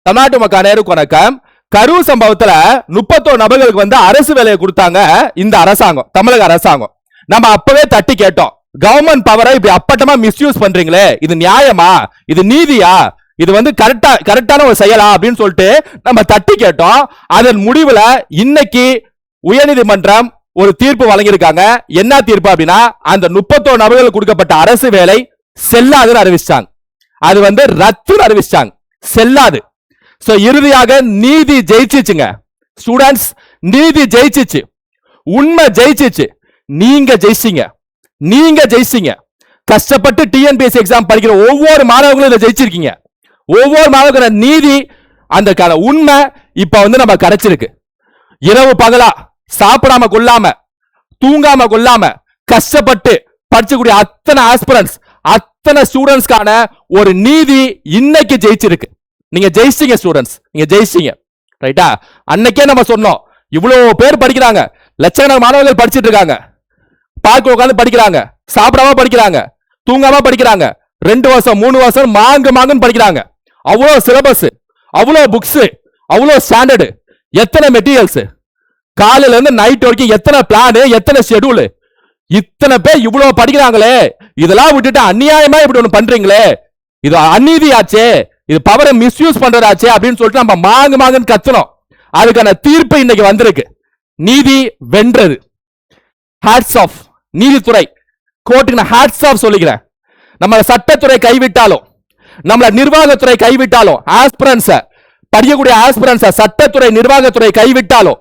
தமிழ்நாட்டு மக்கள் நேருக்கு வணக்கம். கரூர் சம்பவத்துல 31 நபர்களுக்கு வந்து அரசு வேலையை கொடுத்தாங்க இந்த அரசாங்கம், தமிழக அரசாங்கம். நம்ம அப்பவே தட்டி கேட்டோம், கவர்மெண்ட் பவரை இப்படி அப்பட்டமா மிஸ்யூஸ் பண்றீங்களே, இது நியாயமா, இது நீதியா, இது வந்து கரெக்டான ஒரு செயலா அப்படின்னு சொல்லிட்டு நம்ம தட்டி கேட்டோம். அதன் முடிவுல இன்னைக்கு உயர்நீதிமன்றம் ஒரு தீர்ப்பு வழங்கியிருக்காங்க. என்ன தீர்ப்பு அப்படின்னா, அந்த 31 நபர்களுக்கு கொடுக்கப்பட்ட அரசு வேலை செல்லாதுன்னு அறிவிச்சாங்க. அது வந்து ரத்து அறிவிச்சாங்க, செல்லாது. சோ இறுதியாக நீதி ஜெயிச்சிச்சுங்க ஸ்டூடண்ட்ஸ், நீதி ஜெயிச்சிச்சு, உண்மை ஜெயிச்சிச்சு. நீங்க ஜெயிச்சீங்க, நீங்க ஜெயிச்சீங்க. கஷ்டப்பட்டு டிஎன்பிஎஸ்சி எக்ஸாம் படிக்கிற ஒவ்வொரு மாணவர்களும் இதை ஜெயிச்சிருக்கீங்க. ஒவ்வொரு மாணவர்கள் நீதி, அந்த உண்மை இப்ப வந்து நம்ம கிடைச்சிருக்கு. இரவு பகலா சாப்பிடாம கொள்ளாம தூங்காம கொள்ளாம கஷ்டப்பட்டு படிச்சக்கூடிய அத்தனை ஆஸ்பிரன்ட்ஸ், அத்தனை ஸ்டூடெண்ட்ஸ்க்கான ஒரு நீதி இன்னைக்கு ஜெயிச்சிருக்கு. நீங்க ஜெயிச்சீங்க ஸ்டூடெண்ட்ஸ், நீங்க ஜெயிச்சீங்க. ரைட்டா? அன்னைக்கே நம்ம சொன்னோம், இவ்வளவு பேர் படிக்கிறாங்க, லட்சக்கணக்கான மாணவர்கள் படிச்சிட்டு இருக்காங்க, பார்க்க உட்காந்து படிக்கிறாங்க, சாப்பிடாம படிக்கிறாங்க, தூங்காம படிக்கிறாங்க, 2 வருஷம் 3 வருஷம் மாங்குன்னு படிக்கிறாங்க. அவ்வளவு சிலபஸ், அவ்வளவு புக்ஸ், அவ்வளவு ஸ்டாண்டர்டு, எத்தனை மெட்டீரியல்ஸ், காலையில இருந்து நைட் வரைக்கும் எத்தனை பிளான், எத்தனை ஷெட்யூல், இத்தனை பேர் இவ்வளவு படிக்கிறாங்களே, இதெல்லாம் விட்டுட்டு அநியாயமா இப்படி ஒண்ணு பண்றீங்களே, இது அநீதி ஆச்சே, இது பவரை மிஸ்யூஸ் பண்றதாச்சே அப்படின்னு சொல்லிட்டு நம்ம மாங்குன்னு கத்தணும். அதுக்கான தீர்ப்பு இன்னைக்கு வந்திருக்கு. நீதி வென்றது. ஹேட்ஸ் ஆஃப் நீதித்துறை, கோர்ட்டுக்கு நான் ஹேட்ஸ் ஆஃப் சொல்லிக்கிறேன். நம்ம சட்டத்துறை கைவிட்டாலும், நம்மள நிர்வாகத்துறை கைவிட்டாலும், ஆஸ்பிரன்ஸ் படிக்கக்கூடிய ஆஸ்பிரன்ஸ் சட்டத்துறை நிர்வாகத்துறை கைவிட்டாலும்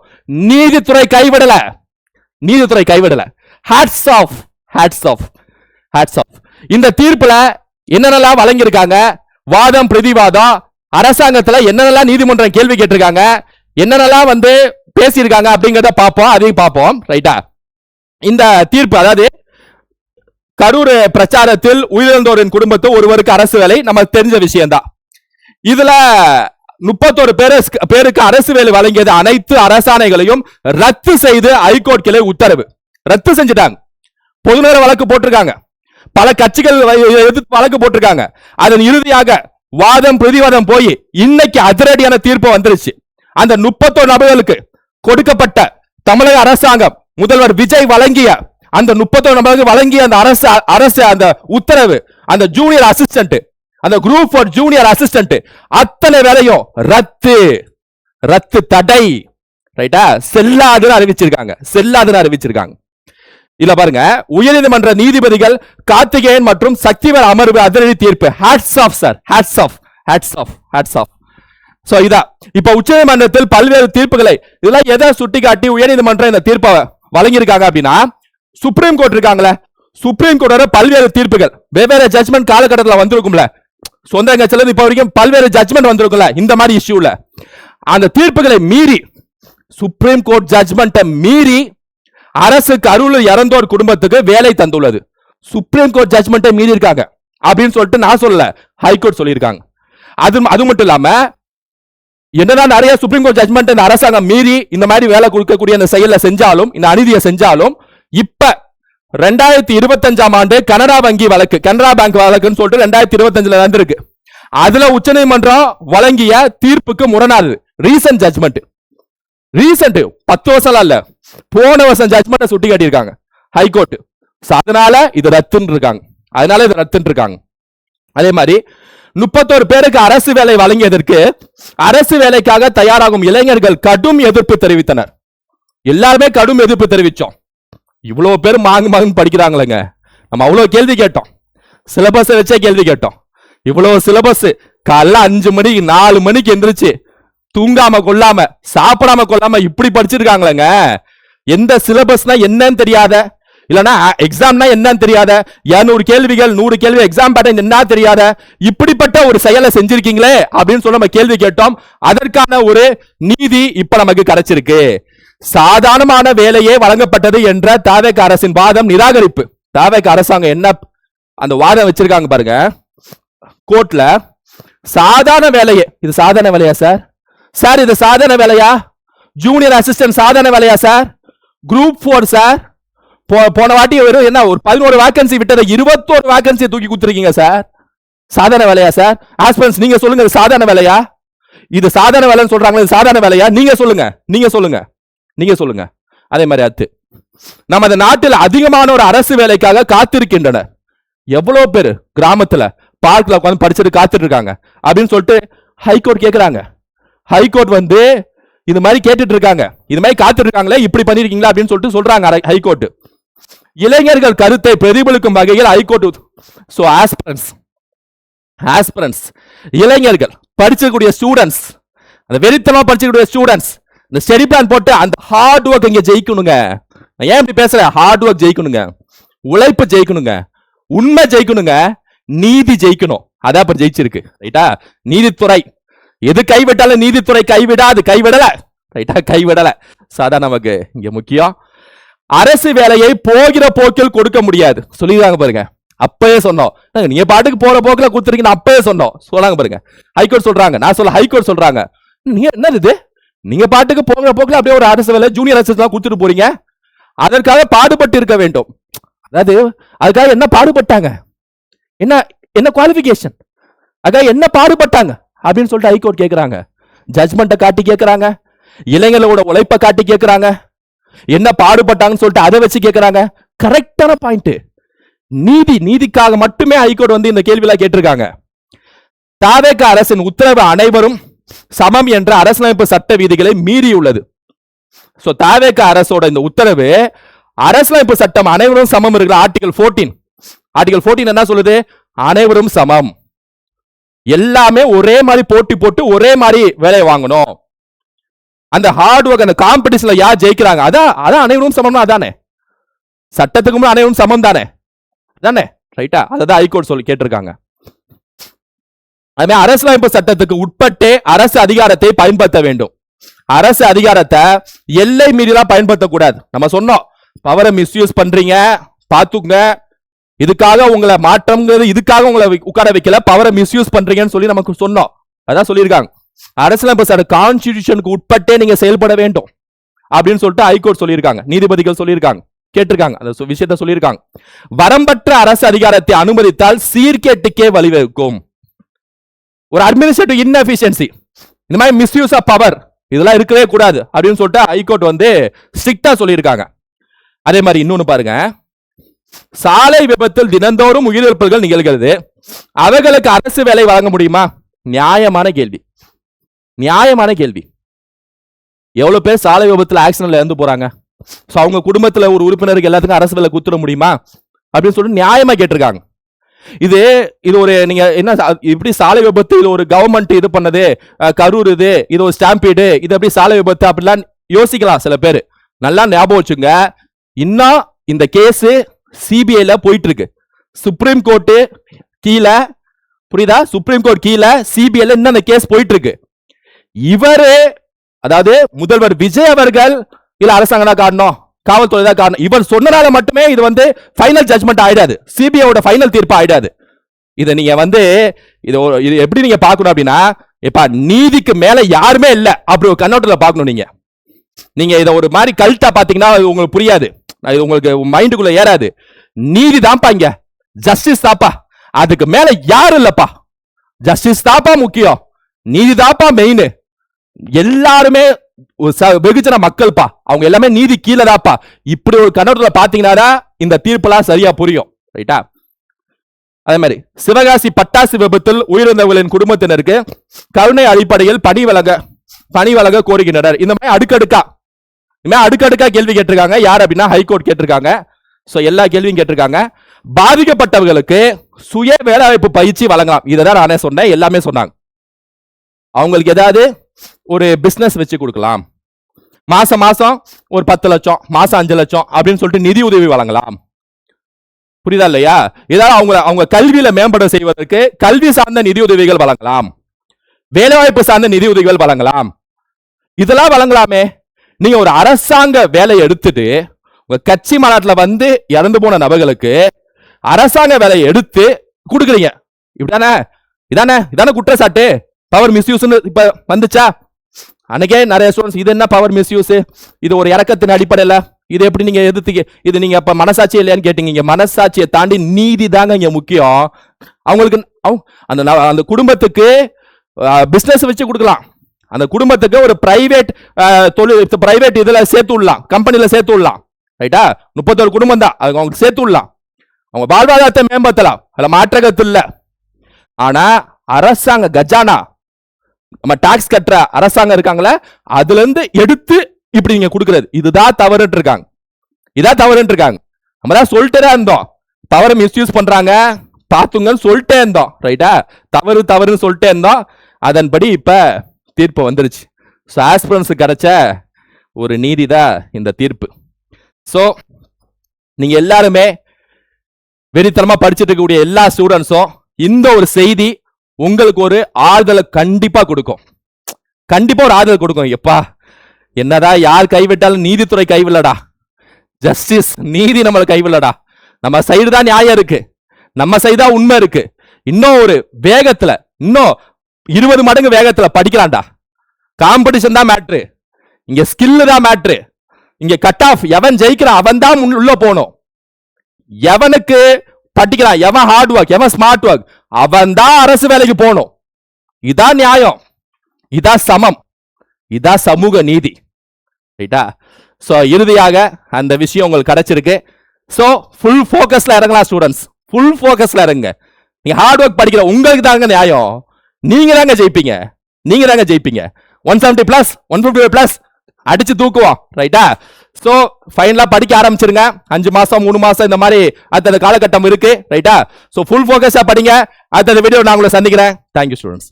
நீதித்துறை கைவிடல, நீதித்துறை கைவிடல. Hats off, hats off, hats off. இந்த தீர்ப்புல என்னென்னலாம் வழங்கியிருக்காங்க, வாதம் பிரதிவாதம், அரசாங்கத்துல என்னென்னலாம் நீதிமன்றம் கேள்வி கேட்டிருக்காங்க, என்னென்னலாம் வந்து பேசியிருக்காங்க அப்படிங்கறத பார்ப்போம், அதையும் பார்ப்போம். ரைட்டா? இந்த தீர்ப்பு, அதாவது கரூர் பிரச்சாரத்தில் உயிரிழந்தோரின் குடும்பத்து ஒருவருக்கு அரசு வேலை, நமக்கு தெரிஞ்ச விஷயம் தான். இதுல 31 பேருக்கு அரசு வேலை வழங்கியது அனைத்து அரசாணைகளையும் ரத்து செய்து ஹைகோர்ட் கிளை உத்தரவு. ரத்து செஞ்சுட்டாங்க. பொதுநல வழக்கு போட்டிருக்காங்க, பல கட்சிகள் எதிர்த்து வழக்கு போட்டிருக்காங்க. அதன் இறுதியாக வாதம் பிரதிவாதம் போய் இன்னைக்கு அதிரடியான தீர்ப்பு வந்துருச்சு. அந்த 31 நபர்களுக்கு கொடுக்கப்பட்ட தமிழக அரசாங்கம் முதல்வர் விஜய் வழங்கிய அந்த 31 நபர்களுக்கு வழங்கிய அந்த அரசு அந்த உத்தரவு, அந்த ஜூனியர் அசிஸ்டன்ட், அந்த குரூப் ஃபார் ஜூனியர் அசிஸ்டன்ட் அத்தனை வேலையும் ரத்து, ரத்து தடை. ரைட்டா? செல்லாதுன்னு அறிவிச்சிருக்காங்க, செல்லாதுன்னு அறிவிச்சிருக்காங்க. இல்ல பாருங்க, உயர்நீதிமன்ற நீதிபதிகள் கார்த்திகேயன் மற்றும் சக்திவேல் அமர்வு அதிரடி தீர்ப்பு. Hats off sir, hats off, hats off, hats off. So இதா இப்ப உச்சநீதிமன்றத்தில் பல்வேறு தீர்ப்புகளை இதெல்லாம் எதை சுட்டிக்காட்டி உயர்நீதிமன்றம் இந்த தீர்ப்பை வழங்கியிருக்காங்க அப்படின்னா, சுப்ரீம் கோர்ட் இருக்காங்களே, சுப்ரீம் கோர்ட்டோட பல்வேறு தீர்ப்புகள், வெவ்வேறு ஜட்ஜ்மெண்ட் காலகட்டத்தில் வந்திருக்கும்ல, சொந்த கட்சியில இப்ப வரைக்கும் பல்வேறு ஜட்ஜ்மெண்ட் வந்திருக்கும்ல, இந்த மாதிரி இஷ்யூல அந்த தீர்ப்புகளை மீறி, சுப்ரீம் கோர்ட் ஜட்ஜ்மெண்ட்டை மீறி அரசுக்கு அருள் இறந்தோர் குடும்பத்துக்கு வேலை தந்துள்ளது. சுப்ரீம் கோர்ட் ஜட்ஜ்மெண்ட்டை மீறி இருக்காங்க அப்படின்னு சொல்லிட்டு நான் சொல்லல, ஹைகோர்ட் சொல்லியிருக்காங்க. அது மட்டும் இல்லாம என்னதான் நிறைய சுப்ரீம் கோர்ட் ஜட்ஜ்மெண்ட் இந்த அரசாங்கம் மீறி இந்த மாதிரி வேலை கொடுக்கக்கூடிய அந்த செயலை செஞ்சாலும், இந்த அநீதியை செஞ்சாலும், இப்ப 2025 ஆண்டு கனரா வங்கி வழக்கு, கனரா பேங்க் வழக்குன்னு சொல்லிட்டு 2025 வந்திருக்கு. அதுல உச்சநீதிமன்றம் வழங்கிய தீர்ப்புக்கு முரணாது. ரீசன்ட் ஜட்ஜ்மெண்ட், ரீசன்ட் 10 வருஷம் இல்ல, போன வருஷம் ஜட்ஜ்மெண்ட் சுட்டி காட்டியிருக்காங்க ஹைகோர்ட். அதனால இது ரத்துன்னு இருக்காங்க, அதனால இது ரத்துன்னு இருக்காங்க. அதே மாதிரி 31 பேருக்கு அரசு வேலை வழங்கியதற்கு அரசு வேலைக்காக தயாராகும் இளைஞர்கள் கடும் எதிர்ப்பு தெரிவித்தனர். எல்லாருமே கடும் எதிர்ப்பு தெரிவிச்சோம். இவ்வளவு பேர் மாங்கு படிக்கிறாங்களேங்க, நம்ம அவ்வளவு கேள்வி கேட்டோம், சிலபஸ் வச்சே கேள்வி கேட்டோம். இவ்வளவு சிலபஸ், காலைல 5 மணிக்கு 4 மணிக்கு எந்திரிச்சு தூங்காம கொள்ளாம சாப்பிடாம கொள்ளாம இப்படி படிச்சிருக்காங்களேங்க. எந்த சிலபஸ்னா என்னன்னு தெரியாத, இல்லனா எக்ஸாம்னா என்னன்னு தெரியாத, 200 கேள்விகள் 100 கேள்வி எக்ஸாம் பேட்டர்ன் என்ன தெரியாத இப்படிப்பட்ட ஒரு செயலை செஞ்சிருக்கீங்களே அப்படின்னு சொல்லி நம்ம கேள்வி கேட்டோம். அதற்கான ஒரு நீதி இப்ப நமக்கு கிடைச்சிருக்கு. சாதாரணமான வேலையே வழங்கப்பட்டது என்ற தாவேக அரசின் வாதம் நிராகரிப்பு. தாவேக அரசாங்கம் என்ன அந்த வாதம் வச்சிருக்காங்க பாருங்க கோர்ட்ல. சாதாரண வேலையே, இது சாதாரண வேலையா சார்? சார் இது சாதாரண வேலையா? ஜூனியர் அசிஸ்டன்ட் சாதாரண வேலையா சார்? குரூப் 4 சார், போன வாட்டி என்ன ஒரு 11 வேகன்சி விட்டதை 21 வேகன்சி தூக்கி கொடுத்துருக்கீங்க சார். சாதாரண வேலையா சார்? ஆஸ்பிரன்ட்ஸ் நீங்க சொல்லுங்க, சாதாரண வேலையா? இது சாதாரண வேலைன்னு சொல்றாங்களா? இது சாதாரண வேலையா? நீங்க சொல்லுங்க, நீங்க சொல்லுங்க, நீங்க சொல்லுங்க. அதே மாதிரி அடுத்து நமது நாட்டில் அதிகமான ஒரு அரசு வேலைக்காக காத்திருக்கின்றனர். எவ்வளவு பேர் கிராமத்துல பார்க்ல உட்காந்து படிச்சுட்டு காத்துட்டு இருக்காங்க அப்படின்னு சொல்லிட்டு ஹைகோர்ட் கேக்குறாங்க. ஹைகோர்ட் வந்து இது மாதிரி கேட்டுட்டு இருக்காங்க, இது மாதிரி காத்துட்டு இருக்காங்களே, இப்படி பண்ணிருக்கீங்களா அப்படின்னு சொல்லிட்டு சொல்றாங்க ஹைகோர்ட். இளைஞர்கள் கருத்தை பிரதிபலிக்கும் வகையில் ஹைகோர்ட் சோ ஆஸ்பிரன்ஸ் இளைஞர்கள் படிச்சக்கூடிய ஸ்டூடெண்ட்ஸ், அந்த வெறித்தனமா படிச்சக்கூடிய ஸ்டூடெண்ட்ஸ் இந்த ஸ்டடி பிளான் போட்டு அந்த ஹார்ட் ஒர்க் இங்க ஜெயிக்கணுங்க. நான் ஏன் இப்படி பேசுறேன்? ஹார்ட் ஒர்க் ஜெயிக்கணுங்க, உழைப்பு ஜெயிக்கணுங்க, உண்மை ஜெயிக்கணுங்க, நீதி ஜெயிக்கணும். அதான் இப்ப ஜெயிச்சிருக்கு. ரைட்டா? நீதித்துறை எது கைவிட்டாலும் நீதித்துறை கைவிடாது, கைவிடல. ரைட்டா? கைவிடல. சாதான் நமக்கு இங்க முக்கியம். அரசு வேலையை போகிற போக்கில் கொடுக்க முடியாது சொல்லிடுறாங்க பாருங்க. அப்பவே சொன்னோம், நீங்க பாட்டுக்கு போற போக்குல கொடுத்துருக்கீங்க, அப்பவே சொன்னோம். சொல்லாங்க பாருங்க. ஹைகோர்ட் சொல்றாங்க, நான் சொல்ல ஹைகோர்ட் சொல்றாங்க, நீங்க என்னது இது, நீங்க பாட்டுக்கு போகிற போக்குல அப்படியே ஒரு அரசு வேலை ஜூனியர் அசிஸ்டன்ட் கொடுத்துட்டு போறீங்க. அதற்காக பாடுபட்டு இருக்க வேண்டும். அதாவது அதுக்காக என்ன பாடுபட்டாங்க, என்ன என்ன குவாலிபிகேஷன், அதுக்காக என்ன பாடுபட்டாங்க அப்படின்னு சொல்லிட்டு ஹைகோர்ட் கேட்கிறாங்க. ஜட்மெண்ட்டை காட்டி கேட்கிறாங்க, இளைஞர்களோட உழைப்பை காட்டி கேட்கிறாங்க, என்ன பாடுபட்டாங்கன்னு சொல்லிட்டு அதை வச்சு கேட்கிறாங்க. கரெக்டான பாயிண்ட். நீதிக்காக மட்டுமே ஹைகோர்ட் வந்து இந்த கேள்வியெல்லாம் கேட்டிருக்காங்க. தாவேக அரசின் உத்தரவு அனைவரும் சமம் என்ற அரசியலமைப்பு சட்ட விதிகளை மீறியுள்ளது. சோ தாவேக அரசோட இந்த உத்தரவு அரசியலமைப்பு சட்டம் அனைவரும் சமம் இருக்கிற ஆர்டிகல் 14 என்ன சொல்லுது? அனைவரும் சமம், எல்லாமே ஒரே மாதிரி போட்டி போட்டு ஒரே மாதிரி வேலையை வாங்கணும். அந்த ஹார்ட் ஒர்க், அந்த காம்படிஷன்ல யார் ஜெயிக்கிறாங்க, அதான் அனைவரும் சமம். அதானே சட்டத்துக்கு முன்னாடி அனைவரும் சமம் தானே, தானே? ரைட்டா? அதான் ஹைகோர்ட் சொல்லி கேட்டிருக்காங்க. அதுமாதிரி அரசியலமைப்பு சட்டத்துக்கு உட்பட்டே அரசு அதிகாரத்தை பயன்படுத்த வேண்டும். அரசு அதிகாரத்தை எல்லை மீறிலாம் பயன்படுத்தக்கூடாது. நம்ம சொன்னோம், பவரை மிஸ்யூஸ் பண்றீங்க பாத்துங்க, இதுக்காக உங்களை மாற்றம்ங்கிறது இதுக்காக உங்களை உட்கார வைக்கல, பவரை மிஸ்யூஸ் பண்றீங்கன்னு சொல்லி நமக்கு சொன்னோம். அதான் சொல்லியிருக்காங்க, அரசியலமைப்பு சட்ட கான்ஸ்டிடியூஷனுக்கு உட்பட்டே நீங்க செயல்பட வேண்டும் அப்படின்னு சொல்லிட்டு ஹைகோர்ட் சொல்லியிருக்காங்க, நீதிபதிகள் சொல்லியிருக்காங்க, கேட்டிருக்காங்க, அந்த விஷயத்தை சொல்லியிருக்காங்க. வரம்பற்ற அரசு அதிகாரத்தை அனுமதித்தால் சீர்கேட்டுக்கே வழிவகுக்கும். ஒரு அட்மினிஸ்ட்ரேட்டிவ் இன்எஃபிஷியன்சி, இந்த மாதிரி மிஸ்யூஸ் ஆஃப் பவர் இதெல்லாம் இருக்கவே கூடாது அப்படின்னு சொல்லிட்டு ஹைகோர்ட் வந்து ஸ்ட்ரிக்டா சொல்லியிருக்காங்க. அதே மாதிரி இன்னொன்னு பாருங்க, சாலை விபத்தில் தினந்தோறும் உயிரிழப்புகள் நிகழ்கிறது, அவர்களுக்கு அரசு வேலை வழங்க முடியுமா? நியாயமான கேள்வி, நியாயமான கேள்வி. எவ்வளவு பேர் சாலை விபத்துல ஆக்சிடென்ட்ல இறந்து போறாங்க. அவங்க குடும்பத்துல ஒரு உறுப்பினருக்கு எல்லாத்துக்கும் அரசு வேலை கொடுத்துட முடியுமா அப்படின்னு சொல்லிட்டு நியாயமா கேட்டிருக்காங்க. இது ஒரு நீங்க என்ன இப்படி சாலை விபத்து, இது ஒரு கவர்மெண்ட் இது பண்ணது, கரூர் இது ஒரு ஸ்டாம்பீடு, இது எப்படி சாலை விபத்து அப்படிலாம் யோசிக்கலாம் சில பேர். நல்லா ஞாபகம் வச்சுங்க, இன்னும் இந்த கேஸ் சிபிஐல போயிட்டு இருக்கு. சுப்ரீம் கோர்ட் கீழே, புரியுதா? சுப்ரீம் கோர்ட் கீழே சிபிஐல இன்னும் அந்த கேஸ் போயிட்டு இருக்கு. இவரு, அதாவது முதல்வர் விஜய் அவர்கள் இல்ல அரசாங்கம் தான் காரணம், காவல்துறை தான் காரணம், இவர் சொன்னதால மட்டுமே இது வந்து ஃபைனல் ஜட்மெண்ட் ஆயிடாது, சிபிஐயோட ஃபைனல் தீர்ப்பு ஆயிடாது. இதை நீங்க வந்து இது எப்படி நீங்க பார்க்கணும் அப்படின்னா, இப்ப நீதிக்கு மேல யாருமே இல்ல அப்படி ஒரு கண்ணோட்டத்துல பார்க்கணும். நீங்க இதை ஒரு மாதிரி கல்ட்டா பாத்தீங்கன்னா உங்களுக்கு புரியாது, இது உங்களுக்கு மைண்டுக்குள்ள ஏறாது. நீதி தான்ப்பா இங்க, ஜஸ்டிஸ் தாப்பா, அதுக்கு மேல யாரும் இல்லப்பா, ஜஸ்டிஸ் தாப்பா முக்கியம், நீதி தாப்பா மெயின். எல்லாருமே வெகுஜன மக்கள்பா, அவங்க எல்லாமே நீதி கீழே தாப்பா. இப்படி ஒரு கண்ணோட்டத்துல பாத்தீங்கன்னா இந்த தீர்ப்பெல்லாம் சரியா புரியும். ரைட்டா? அதே மாதிரி சிவகாசி பட்டாசு விபத்தில் உயிரிழந்தவர்களின் குடும்பத்தினருக்கு கருணை அடிப்படையில் பணி வழங்க கோருகின்றனர். இந்த மாதிரி அடுக்கடுக்கா கேள்வி கேட்டிருக்காங்க. யார் அப்படின்னா ஹைகோர்ட் கேட்டிருக்காங்க. சோ எல்லா கேள்வியும் கேட்டிருக்காங்க. பாதிக்கப்பட்டவர்களுக்கு சுய வேலைவாய்ப்பு பயிற்சி வழங்கலாம். இதான் நானே சொன்னேன், எல்லாமே சொன்னாங்க. அவங்களுக்கு ஏதாவது ஒரு பிசினஸ் வச்சு கொடுக்கலாம், மாசம் ஒரு 10 லட்சம், மாசம் 5 லட்சம் அப்படின்னு சொல்லிட்டு நிதி உதவி வழங்கலாம். புரியுதா இல்லையா? ஏதாவது அவங்க கல்வியில மேம்பட செய்வதற்கு கல்வி சார்ந்த நிதி உதவிகள் வழங்கலாம், வேலைவாய்ப்பு சார்ந்த நிதி உதவிகள் வழங்கலாம். இதெல்லாம் வழங்கலாமே. நீங்க ஒரு அரசாங்க வேலையை எடுத்துட்டு உங்க கட்சி மாநாட்டில் வந்து இறந்து போன நபர்களுக்கு அரசாங்க வேலையை எடுத்து கொடுக்குறீங்க. இப்படிதானே? இதானே குற்றச்சாட்டு. பவர் மிஸ்யூஸ் இப்ப வந்துச்சா? அன்னைக்கே நிறைய ஸ்டூடெண்ட்ஸ், இது என்ன பவர் மிஸ்யூஸ், இது ஒரு இறக்கத்தின் அடிப்படையில், இது எப்படி நீங்க எதிர்த்து, இது நீங்க அப்ப மனசாட்சி இல்லையான்னு கேட்டீங்க. மனசாட்சியை தாண்டி நீதி தாங்க இங்க முக்கியம். அவங்களுக்கு அந்த குடும்பத்துக்கு பிசினஸ் வச்சு கொடுக்கலாம், அந்த குடும்பத்துக்கு ஒரு பிரைவேட் தொழில் பிரைவேட் இதுல சேர்த்து விடலாம், கம்பெனில சேர்த்து விடலாம். ரைட்டா? 31 குடும்பம் தான், அது அவங்க சேர்த்து விடலாம், அவங்க வாழ்வாதாரத்தை மேம்படுத்தலாம், அதுல மாற்றகத்து இல்ல. ஆனா அரசாங்க கஜானா, நம்ம டாக்ஸ் கட்டுற அரசாங்கம் இருக்காங்களே, அதுல இருந்து எடுத்து இப்படி நீங்க கொடுக்கிறது, இதுதான் தவறுன்னு இருக்காங்க. இதான் தவறுன்னு இருக்காங்க. நம்ம தான் சொல்லிட்டே இருந்தோம், பவரை மிஸ்யூஸ் பண்றாங்க பாத்துங்கன்னு சொல்லிட்டே இருந்தோம். ரைட்டா? தவறு தவறுன்னு சொல்லிட்டே இருந்தோம். அதன்படி இப்ப தீர்ப்பு வந்துருச்சு. ஸோ ஆஸ்பிரன்ஸ் கிடைச்ச ஒரு நீதி தான் இந்த தீர்ப்பு. ஸோ நீங்க எல்லாருமே வெறித்தனமா படிச்சுட்டு இருக்கக்கூடிய எல்லா ஸ்டூடெண்ட்ஸும் இந்த ஒரு செய்தி உங்களுக்கு ஒரு ஆறுதலை கண்டிப்பா கொடுக்கும். கண்டிப்பா ஒரு ஆறுதல் கொடுக்கும். எப்பா என்னதான் யார் கைவிட்டாலும் நீதித்துறை கைவில்லடா, ஜஸ்டிஸ் நீதி நம்மளை கைவில்லடா, நம்ம சைடு தான் நியாயம் இருக்கு, நம்ம சைடு தான் உண்மை இருக்கு. இன்னும் ஒரு வேகத்துல, இன்னும் 20 மடங்கு வேகத்துல படிக்கலாம்டா. காம்படிஷன் தான் மேட்ரு, இங்க ஸ்கில் தான் மேட்ரு. இங்க கட் ஆஃப் எவன் ஜெயிக்கிறான் அவன் தான் உள்ள போகணும். எவனுக்கு படிக்கிறான், எவன் ஹார்ட் ஒர்க், எவன் ஸ்மார்ட் ஒர்க், அவன் தான் அரசு வேலைக்கு போகணும். இதான் நியாயம், இதான் சமம், இதான் சமூக நீதி. ரைட்டா? சோ இறுதியாக அந்த விஷயம் உங்களுக்கு கிடைச்சிருக்கு. சோ ஃபுல் ஃபோக்கஸ்ல இறங்கலாம் ஸ்டூடெண்ட்ஸ், ஃபுல் ஃபோக்கஸ்ல இறங்க. நீங்க ஹார்ட் ஒர்க் படிக்கிற உங்களுக்கு தாங்க நியாயம், நீங்க தாங்க ஜெயிப்பீங்க, நீங்க தாங்க ஜெயிப்பீங்க. 170 பிளஸ் 150 பிளஸ் அடிச்சு தூக்குவோம். ரைட்டா? சோ ஃபைனலா படிக்க ஆரம்பிச்சிருங்க. 5 மாசம் 3 மாசம் இந்த மாதிரி அடுத்த காலகட்டம் இருக்கு. ரைட்டா? சோ ஃபுல் ஃபோக்கஸா படிங்க. அடுத்த வீடியோ நான் உங்களை சந்திக்கிறேன். Thank you students.